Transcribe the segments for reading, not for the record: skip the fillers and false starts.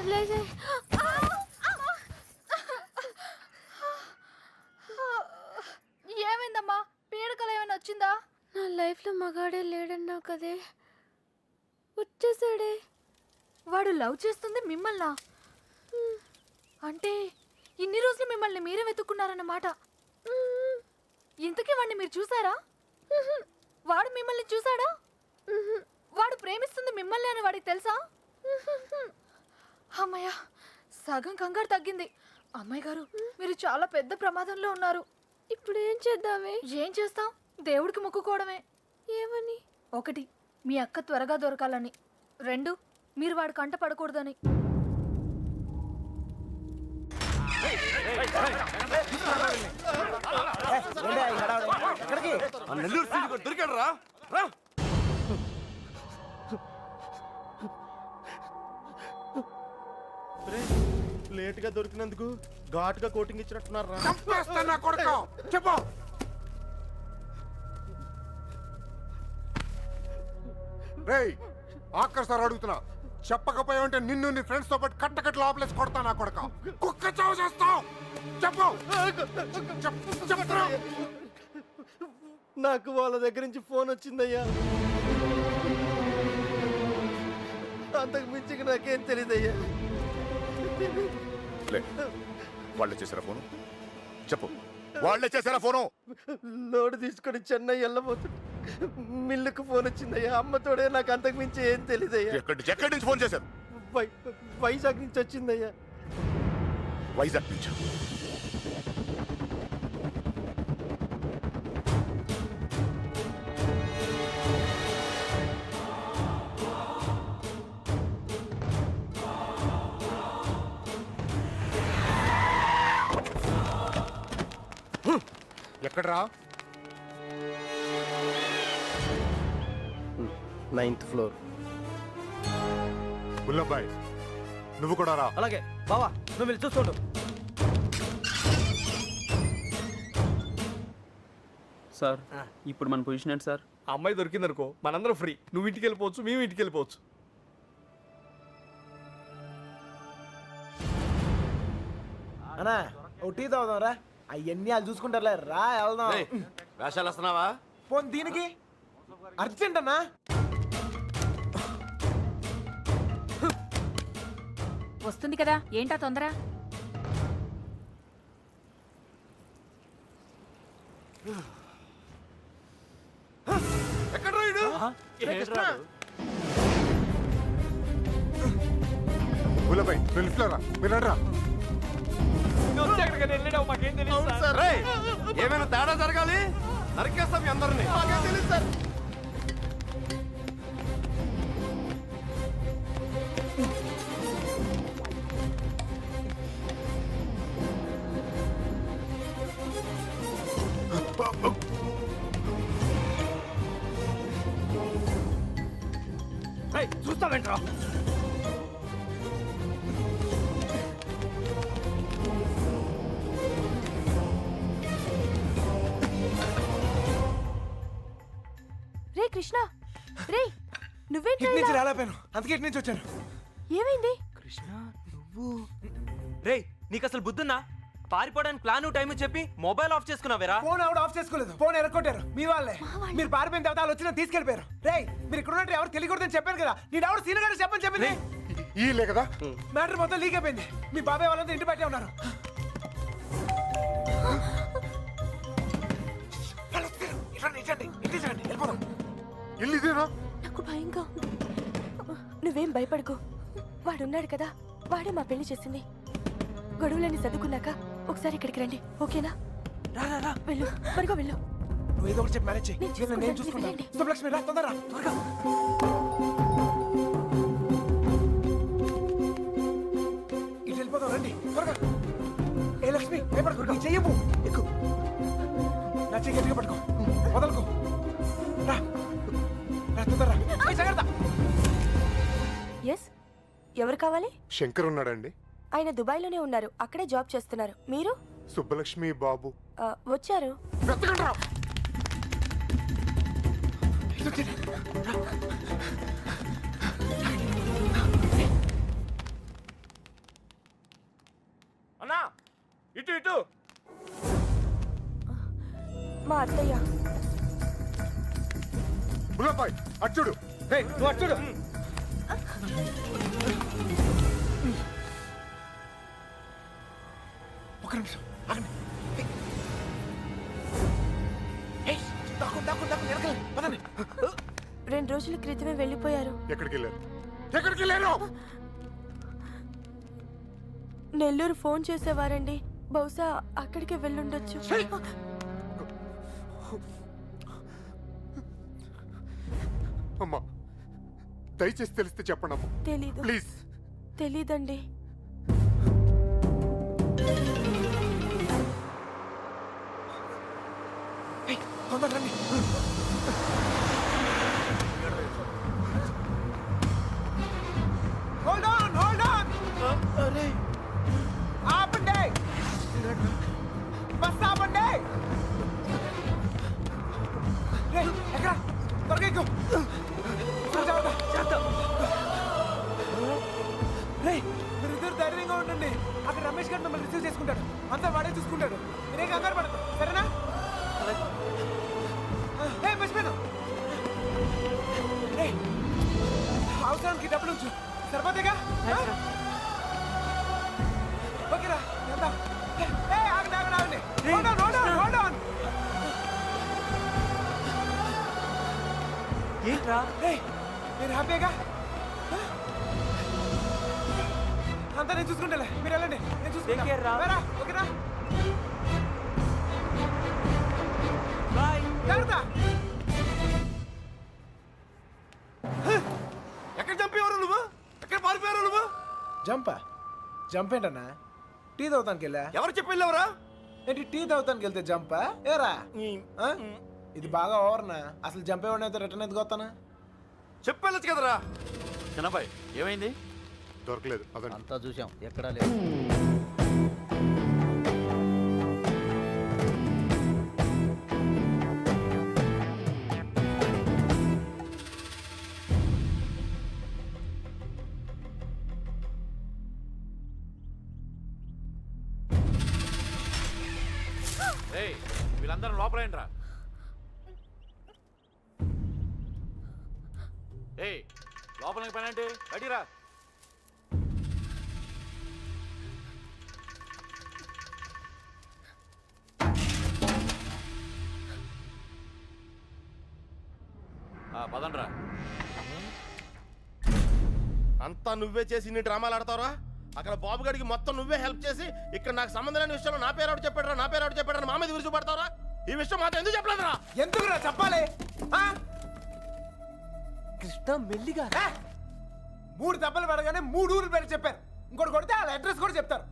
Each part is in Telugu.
వదిలేసేయ్. ఏమైందమ్మా? పీడకలు ఏమైనా వచ్చిందా? నా లైఫ్లో మగాడే లేడన్నావు కదే, వచ్చేసాడే. వాడు లవ్ చేస్తుంది మిమ్మల్నా? అంటే ఇన్ని రోజులు మిమ్మల్ని మీరే వెతుక్కున్నారన్నమాట. ఇంతకీ వాడిని మీరు చూసారా? వాడు మిమ్మల్ని చూసాడా? వాడు ప్రేమిస్తుంది మిమ్మల్ని అని వాడికి తెలుసా? అమ్మయ్య, సగం కంగారు తగ్గింది. అమ్మాయి గారు, మీరు చాలా పెద్ద ప్రమాదంలో ఉన్నారు. ఇప్పుడు ఏం చేద్దామే? ఏం చేస్తాం? దేవుడికి మొక్కుకోవడమే. ఏమని? 1, మీ అక్క త్వరగా దొరకాలని. 2, మీరు వాడి కంట పడకూడదని. దొరికాడు రా. లేట్ గా దొరికినందుకు ఘాటుగా కోటింగ్ ఇచ్చినట్టున్నారా? చెప్పు. రేయ్, ఆఖరి సార్ అడుగుతున్నా, చెప్పకపోయా ఉంటే నిన్ను నీ ఫ్రెండ్స్ తో పాటు కట్టకట్లు ఆపలేసి కొడతా నా కొడక. కుక్క చావు చేస్తావు. చెప్పు. చెప్పరా. నాకు వాళ్ళ దగ్గర నుంచి ఫోన్ వచ్చిందయ్యా. అంతకు మించి నాకేం తెలియదయ్యా. వాళ్ళే చేశారా ఫోను? చెప్పు, వాళ్ళే చేశారా ఫోను? లోడ్ తీసుకొని చెన్నై వెళ్ళబోతుంది. మిల్లుకు ఫోన్ వచ్చిందయ్యా. అమ్మతోడే, నాకు అంతకు మించి ఏం తెలియదయ్యా. ఎక్కడి నుంచి ఫోన్ చేశారు? వైజాగ్ నుంచి వచ్చిందయ్యా. వైజాగ్ నుంచి. ఎక్కడరా? 9th floor. గుల్లబ్బాయ్, నువ్వు కూడా రా. అలాగే బావా, నువ్వు వెళ్ళి చూస్తుండు. సార్, ఇప్పుడు మన పొజిషన్ ఏంటి సార్? ఆ అమ్మాయి దొరికిందనుకో మనందరం ఫ్రీ. నువ్వు ఇంటికి వెళ్ళిపోవచ్చు, మేము ఇంటికి వెళ్ళిపోవచ్చు. అన్నా ఓ టీ తాగుదాం రా. అవన్నీ వాళ్ళు చూసుకుంటారులే, రా వెళ్దాం. వేషాలు వస్తున్నావా? పోనీ దీనికి అర్జెంట్ అన్నా. వస్తుంది కదా, ఏంటా తొందర? ఎక్కడ రాయుడు? గుల్లబ్బాయ్, నువ్వు లిఫ్ట్లో రా. మీరు రా. మాకేం తెలియదు సార్. ఏమైనా తేడా జరగాలి, నరికేస్తాం మీ అందరినీ. తెలియదు సార్. చూస్తావేంట్రా? రే కృష్ణ, రే నువ్వేంటి? ఇటు నుంచి రాలేపోయాను, అందుకే ఇటు నుంచి వచ్చాను. ఏమైంది? కృష్ణ, నువ్వు రే, నీకు అసలు బుద్ధున్నా? పారిపోవడానికి ప్లాన్ టైం చెప్పి మొబైల్ ఆఫ్ చేసుకున్నావేరా? ఫోన్ ఆవిడ ఆఫ్ చేసుకోలేదు, ఫోన్ ఎరగొట్టారు మీ వాళ్ళే. మీరు పారిపోయిన తర్వాత వాళ్ళు వచ్చిన తీసుకెళ్ళిపోయారు. రే, మీరు ఇక్కడ ఉన్నట్టు ఎవరు తెలియకూడదని చెప్పాను కదా. నీ ఎవరు సీనియర్ గారు చెప్పని చెప్పింది. ఈలే కదా మ్యాటర్ మొత్తం లీక్ అయిపోయింది. మీ బాబాయ్ వాళ్ళంతా ఇంటి బయటే ఉన్నారు. ఇల్లు ఇదేనా? నాకు భయంగా ఉంది. నువ్వేం భయపడకు, వాడున్నాడు కదా, వాడే మా పెళ్లి చేసింది. గొడవలన్నీ చదువుకున్నాక ఒకసారి ఇక్కడికి రండి, ఓకేనా? రా రా రా, వెళ్ళు, త్వరగా వెళ్ళు. నువ్వు ఏదో ఒకటి చెప్పి మేనేజ్ చేయి. నేను చూసుకుంటాను. వెళ్ళండి. శుభలక్ష్మి రా, తొందరగా త్వరగా. ఇటు వెళ్ళిపోదాం, రండి త్వరగా. ఏ లక్ష్మి, భయపడకు, నీ చెయ్యము ఎక్కు. నా చెయ్యి గట్టిగా పట్టుకో, వదలకు. రా రా, తొందరగా. జాగ్రత్త. ఎస్, ఎవరు కావాలి? శంకర్ ఉన్నాడండి. ఆయన దుబాయ్లోనే ఉన్నారు, అక్కడే జాబ్ చేస్తున్నారు. మీరు? సుబ్బలక్ష్మి బాబు వచ్చారు. వెతకండి రా. ఇటు ఇటు. మా అత్తయ్య. బుల్లబాయ్ అచ్చుడు. రేయ్ నువ్వు అటు చూడు. ఒక నిమిషం ఆగండి. ఏయ్, దాక్కు, వెనకాల, పదండి. 2 రోజుల క్రితమే వెళ్ళిపోయారు. ఎక్కడికి వెళ్ళారు? ఎక్కడికి వెళ్ళారు? నెల్లూరు ఫోన్ చేసేవారండి. బహుశా అక్కడికే వెళ్ళుండొచ్చు. అమ్మా దయచేసి తెలిస్తే చెప్పండి అమ్మా తెలీదు. ప్లీజ్. తెలీదండి. ఏయ్, తొందరగా రండి. Hold on, hold on. అరే ఆపండి. బస్ ఆపండి. రేయ్, ఎక్కడ? త్వరగా ఎక్కు. రేయ్, మీరిద్దరు ధైర్యంగా ఉండండి. అక్కడ రమేష్ గారు మిమ్మల్ని రిసీవ్ చేసుకుంటాడు. అంతా వాడే చూసుకుంటాడు. మీరే కంగారు పడదు, సరేనా? ఏయ్, మర్చిపోయాను. రేయ్, అవసరానికి డబ్బులు ఉంచు. సరిపోతేగా? ఓకేరా, ఎంత? ఏయ్, ఆగండి, ఆగండి, ఆగండి. Hold on, hold on, hold on. ఏంట్రా? రేయ్, మీరు హ్యాపీగా? అంతా నేను చూసుకుంటాలే, మీరు వెళ్ళండి, నేను Take care రా. చూసుకుంటా. ఓకేనా? బాయ్. జాగ్రత్త. ఎక్కడ చంపేవారు నువ్వు? ఎక్కడ పారిపోయారు నువ్వు? జంప్ ఏంటన్నా? టీ తాగుతానికి వెళ్ళా. ఎవరు చెప్పి వెళ్ళావురా? ఏంటి టీ తాగుతానికి వెళ్తే జంపా? ఏరా ఆ? ఇది బాగా ఓవర్నా? అసలు జంప్ ఏమన్నా రిటర్న్ ఎందుకు వస్తానా? చెప్పి వెళ్ళొచ్చు కదరా. చిన్నబాయ్ ఏమైంది? దొరకలేదు అదండి. అంతా చూసాం, ఎక్కడా లేదు. ఏయ్, వీళ్ళందరూ లోపలేంట్రా. ఏయ్, లోపలికి పని అంటే బయటిరా. పదండ్రా. అంతా నువ్వే చేసి ఇన్ని డ్రామాలు ఆడతావురా? అక్కడ బాబు గడికి మొత్తం నువ్వే హెల్ప్ చేసి ఇక్కడ నాకు సంబంధం లేని విషయంలో నా పేరు ఎవరు చెప్పాడరా, నా పేరు ఎవరు చెప్పాడని మా మీద విరుచుపడతావురా? ఈ విషయం మాత్రం ఎందుకు చెప్పలేదురా? ఎందుకురా చెప్పాలి? ఆ? కృష్ణ మెల్లిగా. 3 దెబ్బలు పడగానే 3 ఊర్లు పేరు చెప్పారు. ఇంకోటి కొడితే వాళ్ళ అడ్రస్ కూడా చెప్తారు.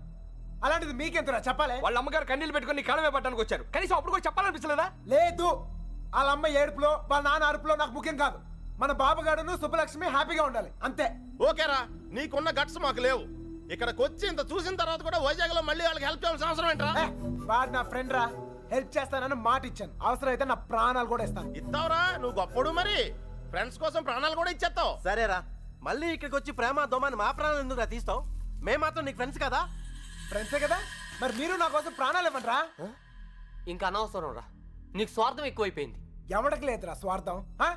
అలాంటిది మీకెందుకురా చెప్పాలి? వాళ్ళ అమ్మగారు కన్నీళ్ళు పెట్టుకుని కాలమే పట్టడానికి వచ్చారు. కనీసం అప్పుడు కూడా చెప్పాలనిపించలేదా? లేదు, వాళ్ళ అమ్మ ఏడుపులో వాళ్ళ నాన్న అరుపులో నాకు ముఖ్యం కాదు. మన బాబుగాడును సుబ్బలక్ష్మి హ్యాపీగా ఉండాలి, అంతే. ఓకేరా, నీకున్న గట్స్ మాకు లేవు. ఇక్కడికి వచ్చి ఇంత చూసిన తర్వాత కూడా వైజాగ్ లో మళ్ళీ వాళ్ళకి హెల్ప్ చేయాల్సిన అవసరం ఏంట్రా? వాడు నా ఫ్రెండ్ రా, హెల్ప్ చేస్తానని మాట ఇచ్చాను. అవసరం అయితే నా ప్రాణాలు కూడా ఇస్తాను. ఇస్తావురా, నువ్వు గొప్పడు. మరి ఫ్రెండ్స్ కోసం ప్రాణాలు కూడా ఇచ్చేస్తావు. సరేరా, మళ్ళీ ఇక్కడికి వచ్చి ప్రేమ దోమని మా ప్రాణాలు ఎందుకు తీస్తావు? మేము మాత్రం నీకు ఫ్రెండ్స్ కదా. ఫ్రెండ్సే కదా, మరి మీరు నా కోసం ప్రాణాలు ఇవ్వండి రా. ఇంకా అనవసరం రా, నీకు స్వార్థం ఎక్కువైపోయింది. ఎవడికి లేదురా స్వార్థం. ఆ?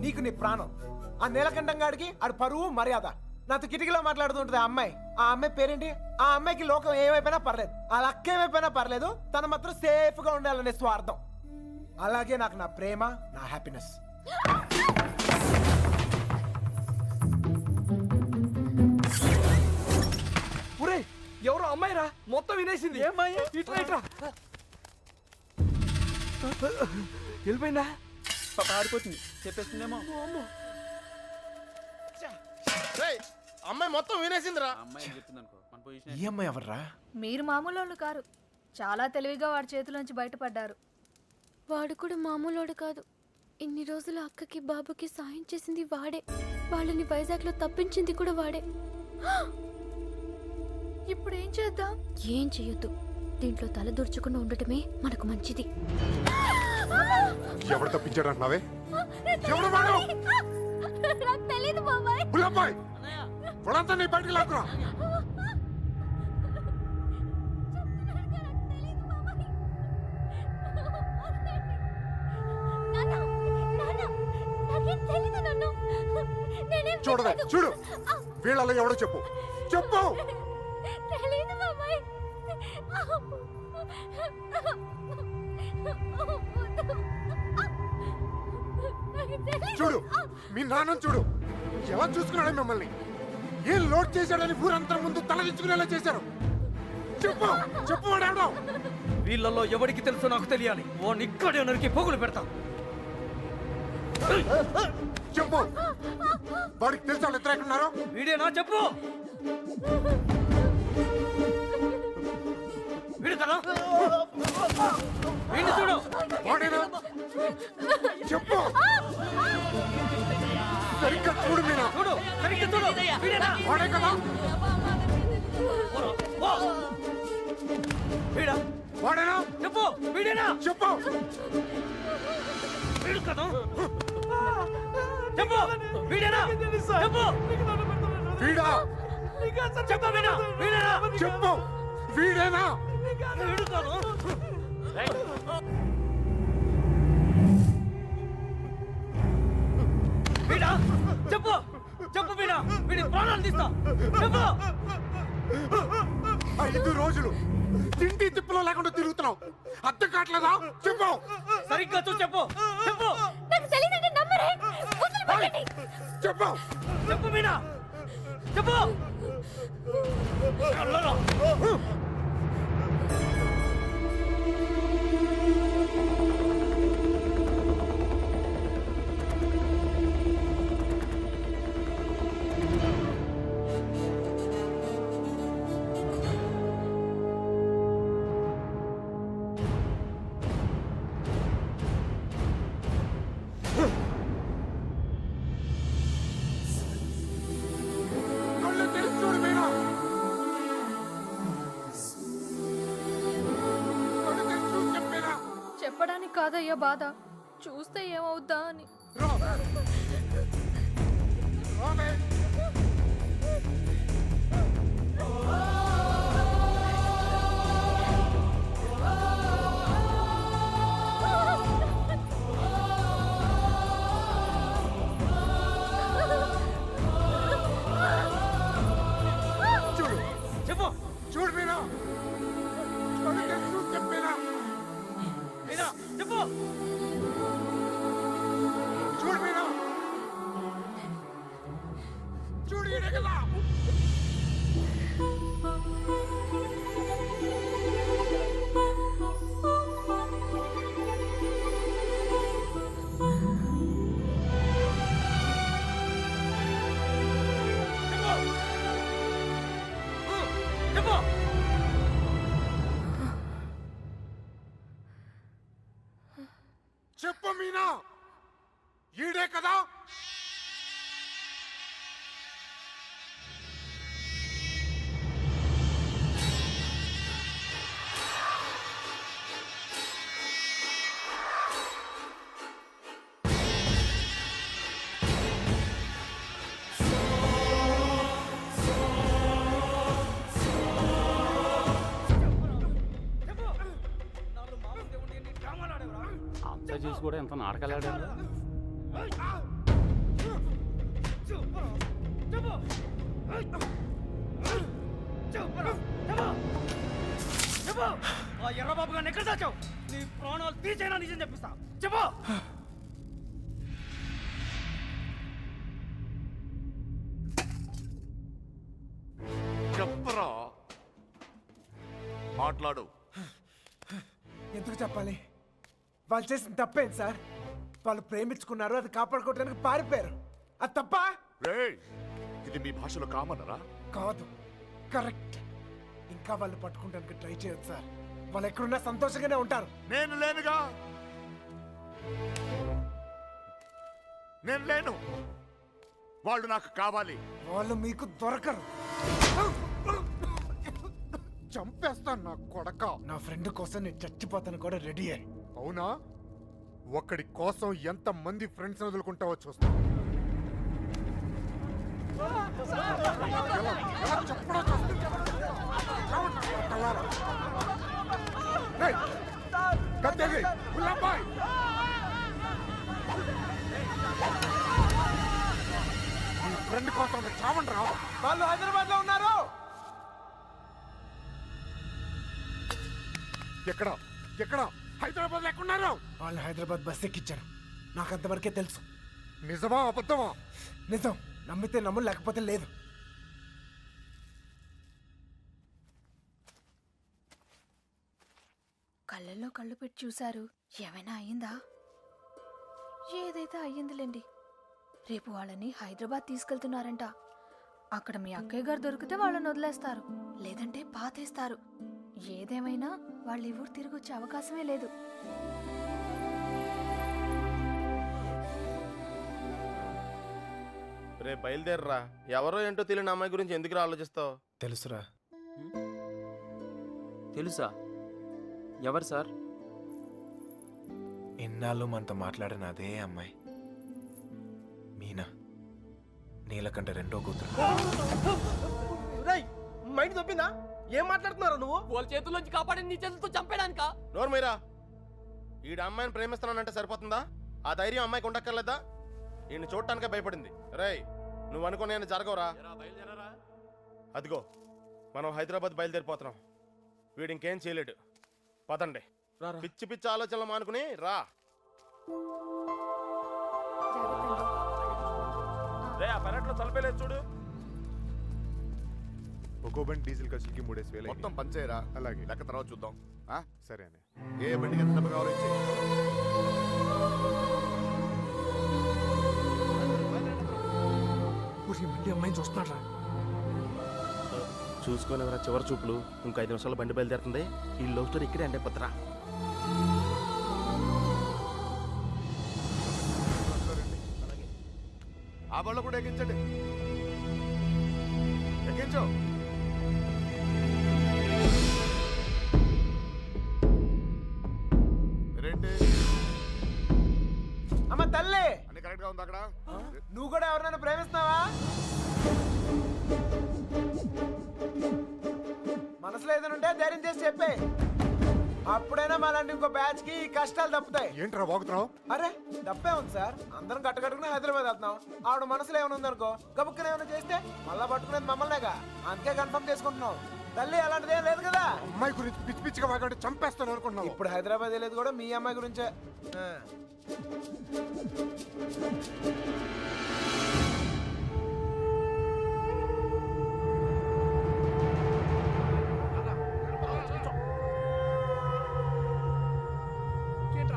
నీకు నీ ప్రాణం. ఆ నీలకంఠం గాడికి ఆడు పరువు మర్యాద. నాతో కిటికీలో మాట్లాడుతుంటది ఆ అమ్మాయి. ఆ అమ్మాయి పేరేంటి? ఆ అమ్మాయికి లోకం ఏమైపోయినా పర్లేదు, ఆ లక్క ఏమైపోయినా పర్లేదు, తను మాత్రం సేఫ్ గా ఉండాలనే స్వార్థం. అలాగే నాకు నా ప్రేమ, నా హ్యాపీనెస్. ఒరే, ఎవరో అమ్మాయి రా, మొత్తం వినేసింది. ఇట్లా ఇట్లా వెళ్ళిపోయిందా? పారిపోతుంది, చెప్పేస్తుందేమో. రేయ్, అమ్మాయి మొత్తం వినేసిందిరా. అమ్మాయి చెప్తుంది అనుకో మన పొజిషన్. ఈ అమ్మాయి ఎవర్రా? మీరు మామూలు వాళ్ళు కారు. చాలా తెలివిగా వాడి చేతిలోంచి బయటపడ్డారు. వాడు కూడా మామూలోడు కాదు. ఇన్ని రోజులు అక్కకి బాబుకి సాయం చేసింది వాడే. వాళ్ళని వైజాగ్లో తప్పించింది కూడా వాడే. ఇప్పుడు ఏం చేద్దాం? ఏం చెయ్యొద్దు. దీంట్లో తల దూర్చకుండా ఉండటమే మనకు మంచిది. ఎవరు తప్పించాడు అంటున్నావే? ఎవరు వాడు? తెలీదు బాబాయ్. బుల్లబాయ్, వాడంతా నీ బయటికి లాక్కురా. తెలీదు నన్ను. నేనేం చూడవే చేయలేదు. చూడు వీళ్ళలో ఎవడో చెప్పు చెప్పు తెలీదు మామయ్య. చూడు మీ నాన్న చూడు ఎలా చూసుకున్నాడు మిమ్మల్ని ఏం లోడ్ చేశాడని ఊరంతా ముందు తలదించుకునేలా చేశారు చెప్పు చెప్పు వాడేవడో వీళ్ళల్లో ఎవరికి తెలుసో నాకు తెలియాలి. వాడిని ఇక్కడే నరికి పోగులు పెడతా. చెప్పు వాడికి తెలుసు వాళ్ళు ఇద్దరు ఎక్కడున్నారో వీడేనా చెప్పు. వీడు కదా, వీడిని చూడు. వాడేనా చెప్పు సరిగ్గా చూడు మీనా చూడు, సరిగ్గా చూడు. వీడేనా? వాడే కదా ఓ! వీడా? వాడేనా చెప్పు, వీడేనా? చెప్పు వీడు కదా. చెప్పు, వీడేనా? చెప్పు. వీడా చెప్పు, వీడా? వీడేనా? చెప్పు వీడేనా వీడు కాదు. వీడా? చెప్పు, చెప్పు వీడా. వీడి ప్రాణాలు తీస్తా. చెప్పు. 5 రోజులు తిండి తిప్పులో లేకుండా తిరుగుతున్నావు అర్థం కావట్లేదా చెప్పు సరిగ్గా చూసి చెప్పు. చెప్పు, నాకు తెలీదంటే నమ్మరే. వదిలిపెట్టండి. చెప్పు చెప్పు వీడా. చెప్పు. అల్లరా. కళ్ళు తెరిచి చూడు మీనా కళ్ళు తెరిచి చూసి చెప్పేనా చెప్పడానికి కాదయ్యా బాధ, చూస్తే ఏమవుద్దా అని. రా రామే చూడు చెప్పు. చూడు మీనా కళ్ళు తెరిచి చూసి చెప్పేనా వీడా, చెప్పు. చూడు మీనా చూడు ఈడే కదా చెప్పు. చెప్పు మీనా ఈడే కదా అంతా చూసి కూడా ఎంత నాటకాలు ఆడారు. ఆ ఎర్రబాబు గారిని ఎక్కడ దాచావు? నీ ప్రాణాలు తీసేనా నిజం చెప్పిస్తా. చెప్పు. చెప్పరా మాట్లాడు. ఎందుకు చెప్పాలి? వాళ్ళు చేసిన తప్పేంటి సార్? వాళ్ళు ప్రేమించుకున్నారు, అది కాపాడుకోవడానికి పారిపోయారు. అది తప్ప రేయ్ ఇది మీ భాషలో కామనరా? కాదు, కరెక్ట్. ఇంకా వాళ్ళు పట్టుకోవడానికి ట్రై చేయొచ్చు సార్. వాళ్ళు ఎక్కడున్నా సంతోషంగానే ఉంటారు. నేను లేనుగా, నేను లేను. వాళ్ళు నాకు కావాలి. వాళ్ళు మీకు దొరకరు. చంపేస్తాను నా కొడక నా ఫ్రెండ్ కోసం నేను చచ్చిపోతాను కూడా రెడీ అయ్యి. అవునా ఒక్కడి కోసం ఎంత మంది ఫ్రెండ్స్ వదులుకుంటావో చూస్తా ఎలా చెప్పడం చూస్తా. కల్లారా. రేయ్, కత్తెది, గులాబాయ్. ఎక్కడ ఎక్కడ హైదరాబాద్ లేకున్నారు? వాళ్ళు హైదరాబాద్ బస్ ఎక్కిచ్చారు. నాకు అంతవరకే తెలుసు. నిజమా అబద్ధమా? నిజం. నమ్మితే నమ్ము, లేకపోతే లేదు. కళ్ళల్లో కళ్ళు పెట్టి చూశారు. ఏమైనా అయ్యిందా? ఏదైతే అయ్యిందిలేండి. రేపు వాళ్ళని హైదరాబాద్ తీసుకెళ్తున్నారంట. అక్కడ మీ అక్కయ్య గారు దొరికితే వాళ్ళని వదిలేస్తారు, లేదంటే పాతేస్తారు. ఏదేమైనా వాళ్ళు ఈ ఊరు తిరిగి వచ్చే అవకాశమే లేదు. రే బయలుదేరరా. ఎవరో ఏంటో తెలియని అమ్మాయి గురించి ఎందుకు ఆలోచిస్తావు? తెలుసురా. తెలుసా? ఎవరు సార్? ఎన్నాళ్ళు మనతో మాట్లాడిన అదే అమ్మాయి, మీనా. నీలకంటే రెండో కూతురు. మైండ్ తప్పిందా? ఏం మాట్లాడుతున్నారా నువ్వు? వాళ్ళ చేతుల్లోంచి కాపాడి నీ చేతులతో చంపేయడానికా? నోరు మీరా. ఈడ అమ్మాయిని ప్రేమిస్తున్నానంటే సరిపోతుందా? ఆ ధైర్యం అమ్మాయికి ఉండక్కర్లేదా? ఈయన చూడటానికే భయపడింది. రేయ్, నువ్వు అనుకునే జరగవురా. అదిగో మనం హైదరాబాద్ బయలుదేరిపోతున్నాం. వీడు ఇంకేం చేయలేడు. పదండి. పిచ్చి పిచ్చి ఆలోచనలు మానుకుని రా. రే ఆ పెరట్లో తలపేలేదు చూడు. ఒక్కో బండి డీజిల్ ఖర్చులకి 3,000 మొత్తం పంచేయరా. అలాగే. లెక్క తర్వాత చూద్దాం. ఆ? సరే అని. ఏ బండికి ఎంత డబ్బు కావాలో ఇచ్చేయ్. మళ్ళీ అమ్మాయిని చూస్తున్నారా? చూసుకొని ఎవరా చివరి చూపులు. ఇంకో 5 నిమిషాలు బండి బయలుదేరుతుంది. ఈ లవ్ స్టోరీ ఇక్కడే అంటే పత్రా. ఆ బళ్ళు కూడా ఎక్కించండి. ఎక్కించు. రేంటి అమ్మ తల్లి, అన్ని కరెక్ట్ గా ఉంది అక్కడ? నువ్వు కూడా ఎవరినైనా ప్రేమిస్తున్నావా? మనసులో ఏదైనా ఉంటే ధైర్యం చేసి చెప్పే. అప్పుడైనా మళ్ళీ ఇంకో బ్యాచ్ కి ఈ కష్టాలు తప్పుతాయి. ఏంట్రా వాగుతున్నావు? అరే తప్పే ఉంది సార్. అందరం కట్టుకట్టుకుని హైదరాబాద్ వెళ్తున్నాం. ఆవిడ మనసులో ఏమైనా ఉందనుకో, గబుక్కున ఏమైనా చేస్తే మళ్ళా పట్టుకునేది మమ్మల్నేగా. అందుకే కన్ఫర్మ్ చేసుకుంటున్నాం. తల్లి అలాంటిది ఏం లేదు కదా. అమ్మాయి గురించి పిచ్చి పిచ్చిగా వాగంటే చంపేస్తాను అనుకుంటున్నావు. ఇప్పుడు హైదరాబాద్ వెళ్ళేది కూడా మీ అమ్మాయి గురించే.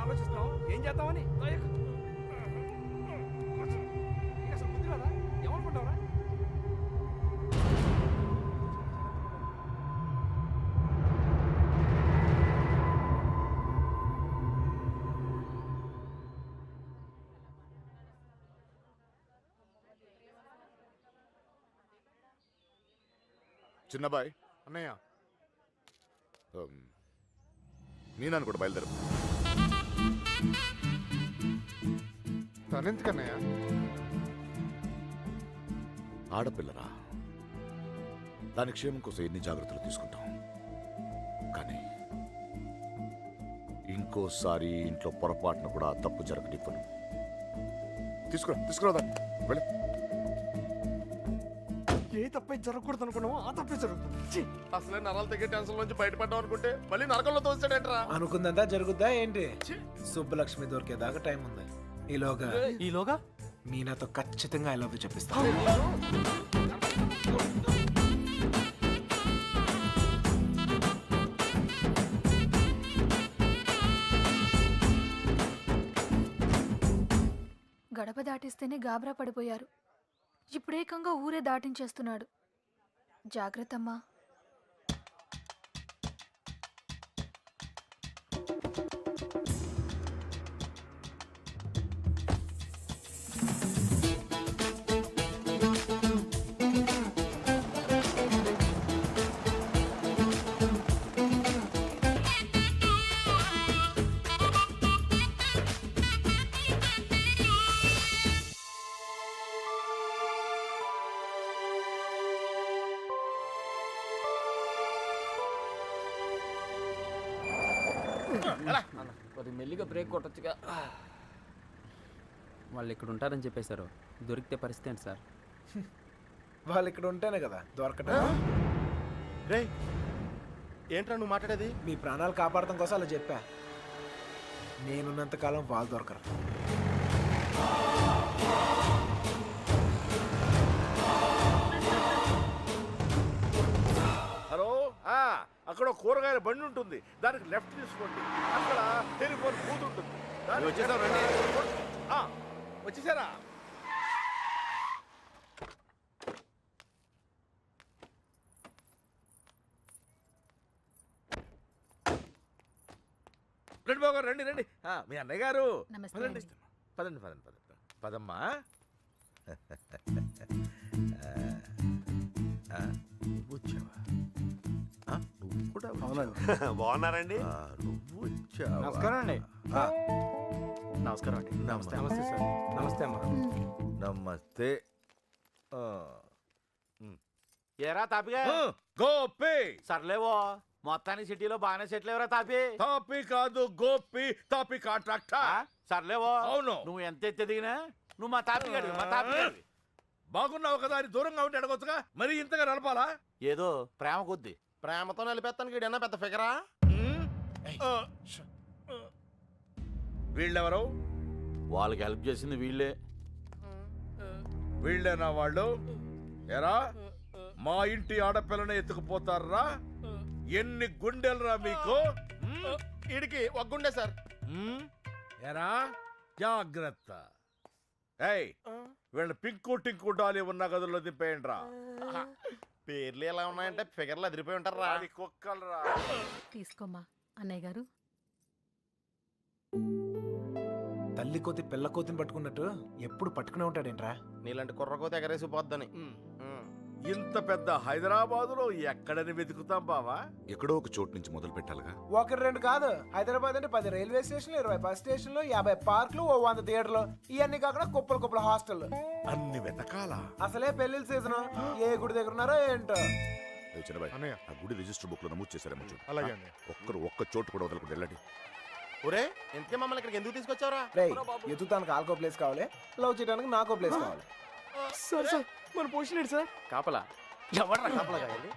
ఆలోచిస్తున్నావు ఏం చేద్దామని? అసలు బుద్ధి రాదా? ఏమనుకుంటావరా? చిన్నబాయ్, అన్నయ్య మీనాను కూడా బయలుదేరు. తనెందుకన్నయ్య? ఆడపిల్లరా, దాని క్షేమం కోసం ఎన్ని జాగ్రత్తలు తీసుకుంటాం. కానీ ఇంకోసారి ఇంట్లో పొరపాటున కూడా ఆ తప్పు జరగనివ్వను. తీసుకురా దాన్ని. వెళ్ళి. ఏ తప్పే జరగకూడదు అనుకున్నావో ఆ తప్పే జరుగుతుంది. అసలే నరాలు తగ్గే టెన్షన్ నుంచి బయటపడ్డాం అనుకుంటే మళ్ళీ నరకంలో తోస్తాడేంట్రా. అనుకుందంతా జరుగుద్దా ఏంటి? సుబ్బలక్ష్మి దొరికేదాకా టైం ఉంది. ఈలోగా మీనాతో ఖచ్చితంగా ఐ లవ్ యూ చెప్పిస్తా. గడప దాటిస్తేనే గాబరా పడిపోయారు. ఇప్పుడేకంగా ఊరే దాటించేస్తున్నాడు. జాగ్రత్తమ్మా. కొద్ది మెల్లిగా బ్రేక్ కొట్టొచ్చుగా. వాళ్ళు ఇక్కడ ఉంటారని చెప్పేశారు. దొరికితే పరిస్థితి ఏంటి సార్? వాళ్ళు ఇక్కడ ఉంటేనే కదా దొరకటం. రే ఏంట్రా నువ్వు మాట్లాడేది? మీ ప్రాణాలు కాపాడటం కోసం అలా చెప్పా. నేనున్నంత కాలం వాళ్ళు దొరకరు. హలో, అక్కడ కూరగాయల బండి ఉంటుంది, దానికి లెఫ్ట్ తీసుకోండి. అక్కడ టెలిఫోన్ బూత్ ఉంటుంది. వచ్చేసారా? రండి బాబు గారు, రండి రండి. మీ అన్నయ్య గారు పదండి పదండి పదండి పదండి పదమ్మా. నువ్వు వచ్చావా? నువ్వు కూడా బాగున్నారండి? నువ్వు వచ్చావా? నమస్కారం అండి. నమస్కారం అండి. నమస్తే. నమస్తే సార్. నమస్తే అమ్మా. నమస్తే. ఏరా తాపిగా గోపి. సర్లేవో మొత్తానికి సిటీలో బాగానే సెటిల్ ఎవరా తాపి? తాపి కాదు, గోపి. తాపి కాంట్రాక్టర్. సర్లేవో అవును. నువ్వు ఎంత ఎత్తి దిగినా నువ్వు మా తాపి గడివి, మా తాపి గడివి. బాగున్నావు కదా అని దూరంగా ఉంటే అడగొచ్చుగా, మరి ఇంతగా నడపాలా? ఏదో ప్రేమ కొద్ది. ప్రేమతో నిలిపేస్తానికి ఈడన్నా పెద్ద ఫిగరా? వీళ్ళెవరు? వాళ్ళకి హెల్ప్ చేసింది వీళ్ళే. వీళ్ళేనా వాళ్ళు? ఎరా, మా ఇంటి ఆడపిల్లని ఎత్తుకుపోతారా? ఎన్ని గుండెలరా మీకు? ఈడికి ఒక గుండె సార్. ఎరా, జాగ్రత్త. ఏయ్, వీళ్ళ పింకు టింకు డాలి ఉన్న గదుల్లో దింపేయండి రా. పేర్లు ఎలా ఉన్నాయంటే ఫిగర్లు అదిరిపోయి ఉంటారా? అది కుక్కలరా. తీసుకోమ్మా అన్నయ్య గారు. తల్లి కోతి పిల్ల కోతిని పట్టుకున్నట్టు ఎప్పుడు పట్టుకునే ఉంటాడేంట్రా? నీలాంటి కుర్రకోత ఎగరేసి పోద్దని. ఇంత పెద్ద హైదరాబాదులో ఎక్కడని వెతుకుతాం బావా? ఎక్కడో ఒక చోటు నుంచి మొదలు పెట్టాలిగా. ఒకటి రెండు కాదు, హైదరాబాద్ అంటే 10 రైల్వే స్టేషన్లు, 20 బస్ స్టేషన్లు, 50 పార్కులు, 100 థియేటర్లు, ఇవన్నీ కాకుండా కుప్పలు కుప్పల హాస్టల్. అన్ని వెతకాలా? అసలే పెళ్లిళ్ళ సీజన్. ఏ గుడి దగ్గర ఉన్నారో ఏంటో. చిన్నబాయ్, అన్నయ్య. ఆ గుడి రిజిస్టర్ బుక్ లో నమోదు చేశారేమో చూడు. అలాగే అన్నయ్య. ఒక్క చోటు కూడా వదలకుండా వెళ్ళండి. ఒరే, ఇంతకీ మమ్మల్ని ఇక్కడికి ఎందుకు తీసుకొచ్చావురా? రేయ్, ఎత్తుతానికి ఆల్కో ప్లేస్ కావాలి, లవ్ చేయడానికి నాకో ప్లేస్ కావాలి. సార్ సార్ మన పొజిషన్ ఏంటి సార్? కాపలా. ఎవడ్రా కాపలా కాయాలి?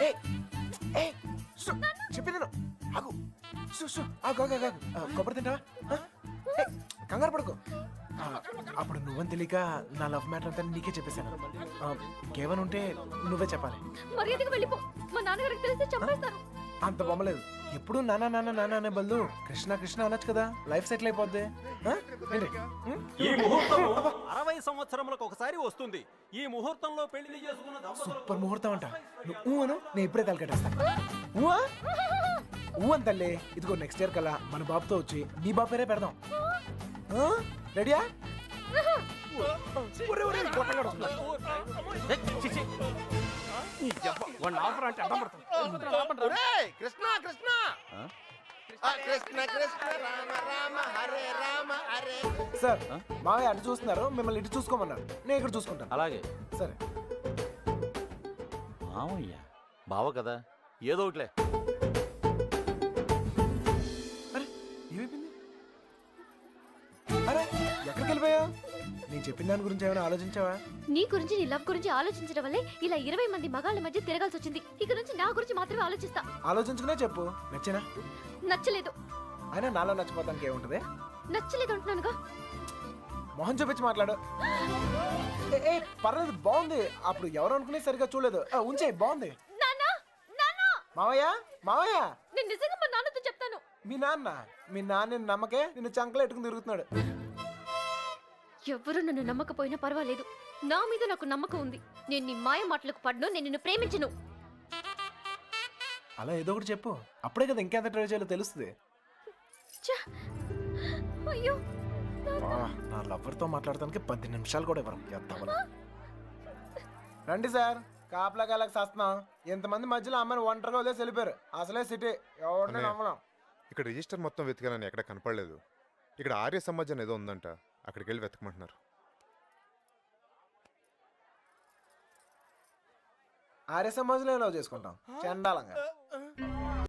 ఏయ్, ఏయ్, సు, చెప్పేదేను. ఆగు. సు, సు, ఆగు, ఆగు, ఆగు, ఆగు. కొబ్బరి తింటావా? ఏయ్, కంగారు పడుకో. అప్పుడు నువ్వని తెలియక నా లవ్ మ్యాటర్ అంతా నీకే చెప్పేశాను. ఇంకేమైనా ఉంటే నువ్వే చెప్పాలి. మర్యాదగా వెళ్ళిపో. మా నాన్నగారికి తెలిస్తే చంపేస్తాను. అంత బొమ్మలేదు. ఎప్పుడు నాన్న నాన్న నాన్న అనే బదులు కృష్ణ కృష్ణ అనొచ్చు కదా, లైఫ్ సెటిల్ అయిపోద్ది. ఏంటి? ఈ ముహూర్తం 60 సంవత్సరములకు ఒకసారి వస్తుంది. ఈ ముహూర్తంలో పెళ్లి చేసుకున్న సూపర్ ముహూర్తం అంట. నువ్వు అను, నేను ఇప్పుడే తలకట్టేస్తాను. ఊ అని తల్లి. ఇదిగో నెక్స్ట్ ఇయర్ కల్లా మన బాబుతో వచ్చి నీ బాబు పేరే పెడదాం. రెడీయా? ఒరేయ్, కృష్ణ కృష్ణ కృష్ణ కృష్ణ రామ రామ హరే రామ హరే. సార్, మావయ్య అటు చూస్తున్నారు, మిమ్మల్ని ఇటు చూసుకోమన్నారు. నేను ఇక్కడ చూసుకుంటాను. అలాగే. సరే. మామయ్య బావ కదా, ఏదో ఒకటిలే. అరే, ఏమైపోయింది? అరే, ఎక్కడికి వెళ్ళిపోయావు? నేను చెప్పిన దాని గురించి ఏమైనా ఆలోచించావా? నీ గురించి నీ లవ్ గురించి ఆలోచించడం వల్లే ఇలా 20 మంది మగాళ్ళ మధ్య తిరగాల్సి వచ్చింది. ఇక నుంచి నా గురించి మాత్రమే ఆలోచిస్తా. ఆలోచించుకునే చెప్పు. నచ్చేనా? నచ్చలేదు. అయినా నాలో నచ్చిపోతానికి ఏముంటది? నచ్చలేదు అంటున్నానుగా. మొహం చూపించి మాట్లాడు. ఏ పర్లేదు, బాగుంది. అప్పుడు ఎవరు అనుకునే సరిగా చూడలేదు. ఉంచే, బాగుంది. మావయ్య, మావయ్య, నేను నిజంగా మా నాన్నతో చెప్తాను. మీ నాన్న నమ్మకే నిన్ను చంకలో ఎట్టుకుని తిరుగుతున్నాడు. ఎవరు నన్ను నమ్మకపోయినా పర్వాలేదు, నా మీద నాకు నమ్మకం ఉంది. నేను నీ మాయ మాటలకు పడ్ను. నేను నిన్ను ప్రేమించను. అలా ఏదో ఒకటి చెప్పు. అప్పుడే కదా ఇంకెంత ట్రై చేయాలో తెలుస్తుంది. అయ్యో, నా లవర్తో మాట్లాడటానికి 10 నిమిషాలు కూడా ఇవ్వరు. రండి సార్, కాపలా కాలకు సస్తున్నాం. ఎంతమంది మధ్యలో అమ్మాయిని ఒంటరిగా వదిలేసి వెళ్ళిపోయారు. అసలే సిటీ, ఎవరిని నమ్మడం. ఇక్కడ రిజిస్టర్ మొత్తం వెతికానని ఎక్కడ కనపడలేదు. ఇక్కడ ఆర్య సమాజం ఏదో ఉందంట, అక్కడికి వెళ్ళి వెతకమంటున్నారు. ఆర్య సమాజంలో లవ్ చేసుకుంటాం చండాలంగా